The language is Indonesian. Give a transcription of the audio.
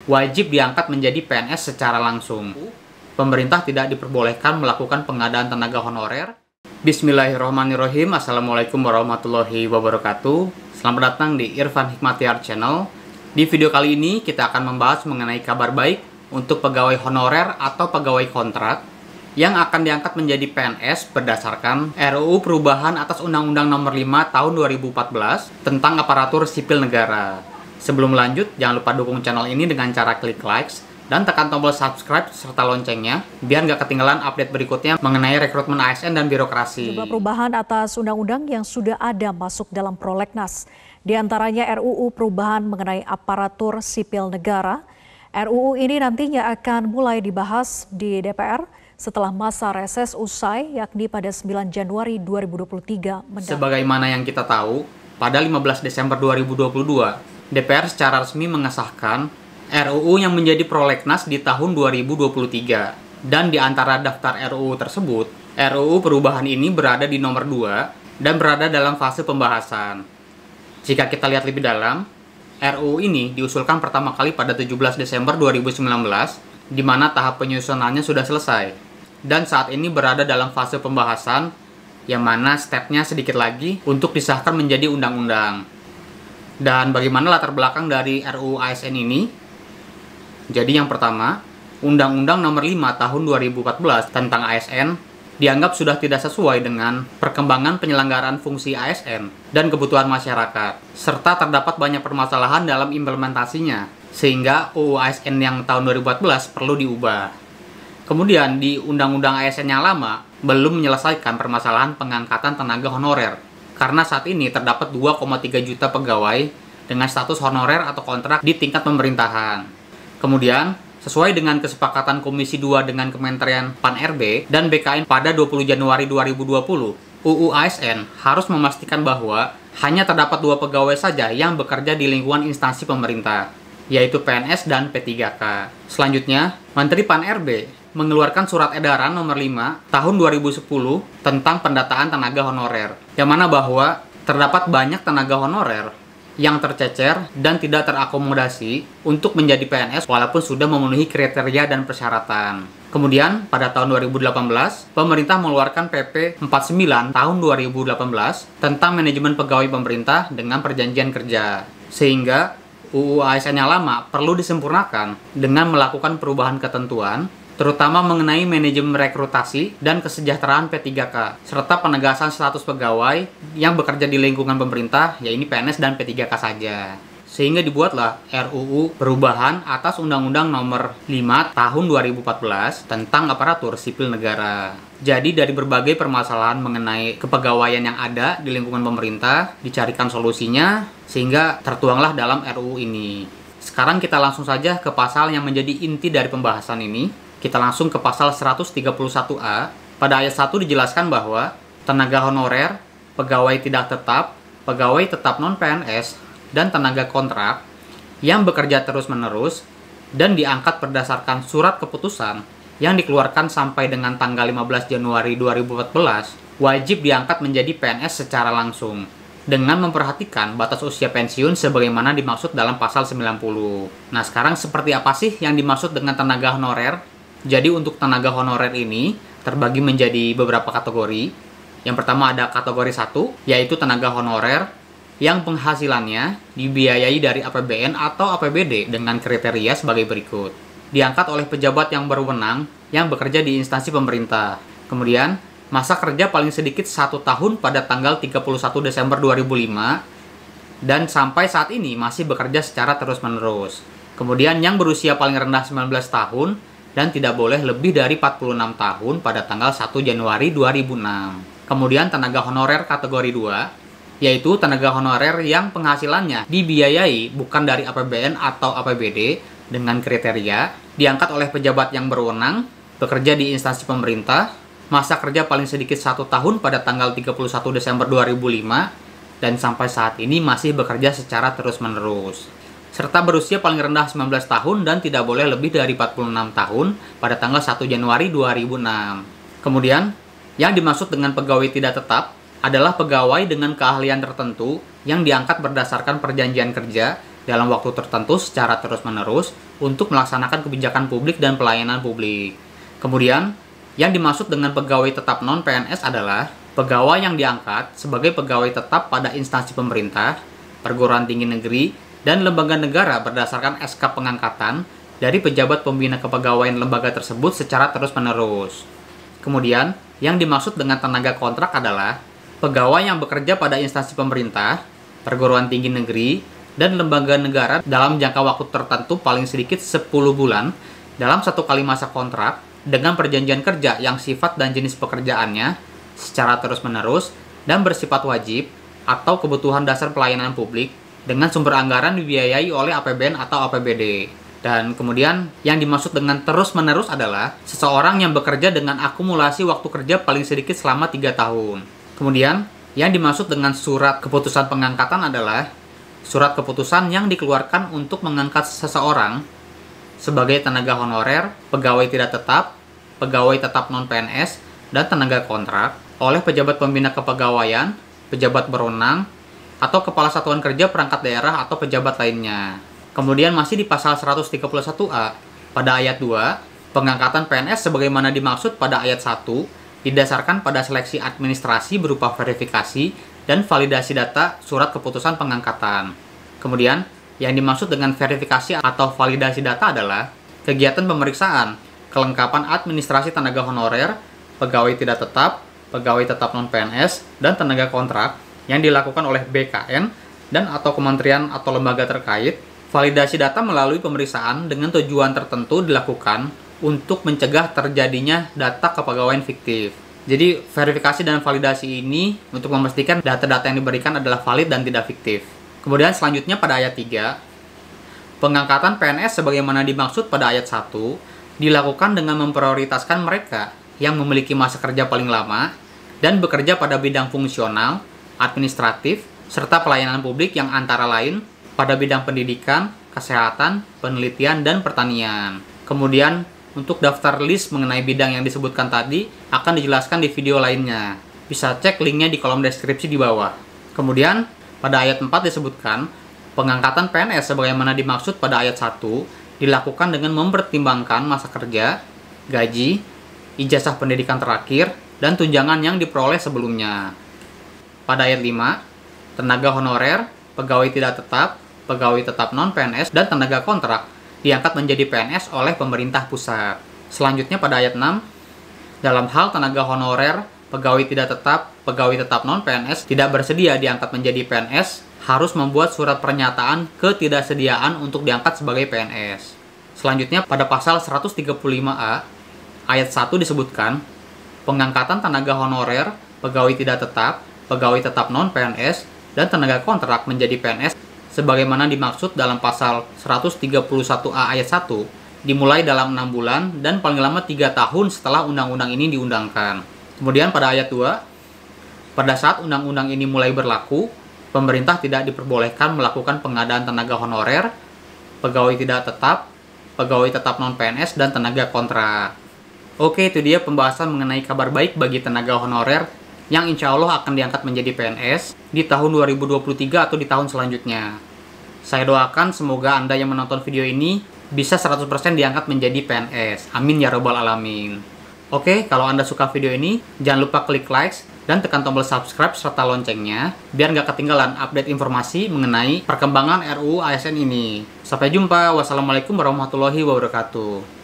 wajib diangkat menjadi PNS secara langsung. Pemerintah tidak diperbolehkan melakukan pengadaan tenaga honorer. Bismillahirrahmanirrahim. Assalamualaikum warahmatullahi wabarakatuh. Selamat datang di Irfan Hikmatiar Channel. Di video kali ini kita akan membahas mengenai kabar baik untuk pegawai honorer atau pegawai kontrak yang akan diangkat menjadi PNS berdasarkan RUU Perubahan atas Undang-Undang Nomor 5 Tahun 2014 tentang Aparatur Sipil Negara. Sebelum lanjut, jangan lupa dukung channel ini dengan cara klik likes dan tekan tombol subscribe serta loncengnya biar nggak ketinggalan update berikutnya mengenai rekrutmen ASN dan birokrasi. Sejumlah perubahan atas undang-undang yang sudah ada masuk dalam prolegnas. Di antaranya RUU Perubahan mengenai Aparatur Sipil Negara. RUU ini nantinya akan mulai dibahas di DPR setelah masa reses usai, yakni pada 9 Januari 2023 mendatang. Sebagaimana yang kita tahu, pada 15 Desember 2022, DPR secara resmi mengesahkan RUU yang menjadi prolegnas di tahun 2023. Dan di antara daftar RUU tersebut, RUU perubahan ini berada di nomor 2 dan berada dalam fase pembahasan. Jika kita lihat lebih dalam, RUU ini diusulkan pertama kali pada 17 Desember 2019, di mana tahap penyusunannya sudah selesai. Dan saat ini berada dalam fase pembahasan, yang mana stepnya sedikit lagi untuk disahkan menjadi undang-undang. Dan bagaimana latar belakang dari RUU ASN ini? Jadi yang pertama, Undang-Undang Nomor 5 Tahun 2014 tentang ASN dianggap sudah tidak sesuai dengan perkembangan penyelenggaraan fungsi ASN dan kebutuhan masyarakat, serta terdapat banyak permasalahan dalam implementasinya, sehingga UU ASN yang tahun 2014 perlu diubah. Kemudian di Undang-Undang ASN yang lama belum menyelesaikan permasalahan pengangkatan tenaga honorer, karena saat ini terdapat 2,3 juta pegawai dengan status honorer atau kontrak di tingkat pemerintahan. Kemudian, sesuai dengan kesepakatan Komisi 2 dengan Kementerian PAN-RB dan BKN pada 20 Januari 2020, UU ASN harus memastikan bahwa hanya terdapat 2 pegawai saja yang bekerja di lingkungan instansi pemerintah, yaitu PNS dan P3K. Selanjutnya, Menteri PAN-RB mengeluarkan surat edaran nomor 5 tahun 2010 tentang pendataan tenaga honorer, yang mana bahwa terdapat banyak tenaga honorer yang tercecer dan tidak terakomodasi untuk menjadi PNS walaupun sudah memenuhi kriteria dan persyaratan. Kemudian pada tahun 2018, pemerintah mengeluarkan PP 49 tahun 2018 tentang manajemen pegawai pemerintah dengan perjanjian kerja, sehingga UU ASN yang lama perlu disempurnakan dengan melakukan perubahan ketentuan terutama mengenai manajemen rekrutasi dan kesejahteraan P3K, serta penegasan status pegawai yang bekerja di lingkungan pemerintah, yaitu PNS dan P3K saja. Sehingga dibuatlah RUU Perubahan atas Undang-Undang Nomor 5 Tahun 2014 tentang Aparatur Sipil Negara. Jadi dari berbagai permasalahan mengenai kepegawaian yang ada di lingkungan pemerintah, dicarikan solusinya sehingga tertuanglah dalam RUU ini. Sekarang kita langsung saja ke pasal yang menjadi inti dari pembahasan ini. Kita langsung ke pasal 131A. Pada ayat 1 dijelaskan bahwa tenaga honorer, pegawai tidak tetap, pegawai tetap non-PNS, dan tenaga kontrak yang bekerja terus-menerus dan diangkat berdasarkan surat keputusan yang dikeluarkan sampai dengan tanggal 15 Januari 2014 wajib diangkat menjadi PNS secara langsung dengan memperhatikan batas usia pensiun sebagaimana dimaksud dalam pasal 90. Nah, sekarang seperti apa sih yang dimaksud dengan tenaga honorer? Jadi untuk tenaga honorer ini terbagi menjadi beberapa kategori. Yang pertama ada kategori 1, yaitu tenaga honorer yang penghasilannya dibiayai dari APBN atau APBD dengan kriteria sebagai berikut. Diangkat oleh pejabat yang berwenang yang bekerja di instansi pemerintah. Kemudian, masa kerja paling sedikit 1 tahun pada tanggal 31 Desember 2005 dan sampai saat ini masih bekerja secara terus-menerus. Kemudian yang berusia paling rendah 19 tahun dan tidak boleh lebih dari 46 tahun pada tanggal 1 Januari 2006. Kemudian tenaga honorer kategori 2, yaitu tenaga honorer yang penghasilannya dibiayai bukan dari APBN atau APBD dengan kriteria diangkat oleh pejabat yang berwenang, bekerja di instansi pemerintah, masa kerja paling sedikit 1 tahun pada tanggal 31 Desember 2005, dan sampai saat ini masih bekerja secara terus-menerus. Serta berusia paling rendah 19 tahun dan tidak boleh lebih dari 46 tahun pada tanggal 1 Januari 2006. Kemudian, yang dimaksud dengan pegawai tidak tetap adalah pegawai dengan keahlian tertentu yang diangkat berdasarkan perjanjian kerja dalam waktu tertentu secara terus-menerus untuk melaksanakan kebijakan publik dan pelayanan publik. Kemudian, yang dimaksud dengan pegawai tetap non-PNS adalah pegawai yang diangkat sebagai pegawai tetap pada instansi pemerintah, perguruan tinggi negeri, dan lembaga negara berdasarkan SK pengangkatan dari pejabat pembina kepegawaian lembaga tersebut secara terus-menerus. Kemudian, yang dimaksud dengan tenaga kontrak adalah pegawai yang bekerja pada instansi pemerintah, perguruan tinggi negeri, dan lembaga negara dalam jangka waktu tertentu paling sedikit 10 bulan dalam satu kali masa kontrak dengan perjanjian kerja yang sifat dan jenis pekerjaannya secara terus-menerus dan bersifat wajib atau kebutuhan dasar pelayanan publik dengan sumber anggaran dibiayai oleh APBN atau APBD. Dan kemudian yang dimaksud dengan terus-menerus adalah seseorang yang bekerja dengan akumulasi waktu kerja paling sedikit selama 3 tahun. Kemudian yang dimaksud dengan surat keputusan pengangkatan adalah surat keputusan yang dikeluarkan untuk mengangkat seseorang sebagai tenaga honorer, pegawai tidak tetap, pegawai tetap non-PNS, dan tenaga kontrak oleh pejabat pembina kepegawaian, pejabat berwenang, atau kepala satuan kerja perangkat daerah atau pejabat lainnya. Kemudian masih di pasal 131A, pada ayat 2, pengangkatan PNS sebagaimana dimaksud pada ayat 1 didasarkan pada seleksi administrasi berupa verifikasi dan validasi data surat keputusan pengangkatan. Kemudian, yang dimaksud dengan verifikasi atau validasi data adalah kegiatan pemeriksaan, kelengkapan administrasi tenaga honorer, pegawai tidak tetap, pegawai tetap non-PNS, dan tenaga kontrak yang dilakukan oleh BKN dan atau kementerian atau lembaga terkait. Validasi data melalui pemeriksaan dengan tujuan tertentu dilakukan untuk mencegah terjadinya data kepegawaian fiktif. Jadi, verifikasi dan validasi ini untuk memastikan data-data yang diberikan adalah valid dan tidak fiktif. Kemudian selanjutnya pada ayat 3, pengangkatan PNS sebagaimana dimaksud pada ayat 1 dilakukan dengan memprioritaskan mereka yang memiliki masa kerja paling lama dan bekerja pada bidang fungsional, administratif, serta pelayanan publik yang antara lain pada bidang pendidikan, kesehatan, penelitian, dan pertanian. Kemudian, untuk daftar list mengenai bidang yang disebutkan tadi akan dijelaskan di video lainnya. Bisa cek linknya di kolom deskripsi di bawah. Kemudian, pada ayat 4 disebutkan, pengangkatan PNS sebagaimana dimaksud pada ayat 1 dilakukan dengan mempertimbangkan masa kerja, gaji, ijazah pendidikan terakhir, dan tunjangan yang diperoleh sebelumnya. Pada ayat 5, tenaga honorer, pegawai tidak tetap, pegawai tetap non-PNS, dan tenaga kontrak diangkat menjadi PNS oleh pemerintah pusat. Selanjutnya pada ayat 6, dalam hal tenaga honorer, pegawai tidak tetap, pegawai tetap non-PNS tidak bersedia diangkat menjadi PNS, harus membuat surat pernyataan ketidaksediaan untuk diangkat sebagai PNS. Selanjutnya pada pasal 135A, ayat 1 disebutkan, pengangkatan tenaga honorer, pegawai tidak tetap, pegawai tetap non-PNS, dan tenaga kontrak menjadi PNS sebagaimana dimaksud dalam pasal 131A ayat 1 dimulai dalam 6 bulan dan paling lama 3 tahun setelah undang-undang ini diundangkan. Kemudian pada ayat 2, pada saat undang-undang ini mulai berlaku, pemerintah tidak diperbolehkan melakukan pengadaan tenaga honorer, pegawai tidak tetap, pegawai tetap non-PNS, dan tenaga kontrak. Oke, itu dia pembahasan mengenai kabar baik bagi tenaga honorer yang insya Allah akan diangkat menjadi PNS di tahun 2023 atau di tahun selanjutnya. Saya doakan semoga Anda yang menonton video ini bisa 100% diangkat menjadi PNS. Amin ya robbal alamin. Oke, kalau Anda suka video ini, jangan lupa klik like dan tekan tombol subscribe serta loncengnya biar nggak ketinggalan update informasi mengenai perkembangan RUU ASN ini. Sampai jumpa. Wassalamualaikum warahmatullahi wabarakatuh.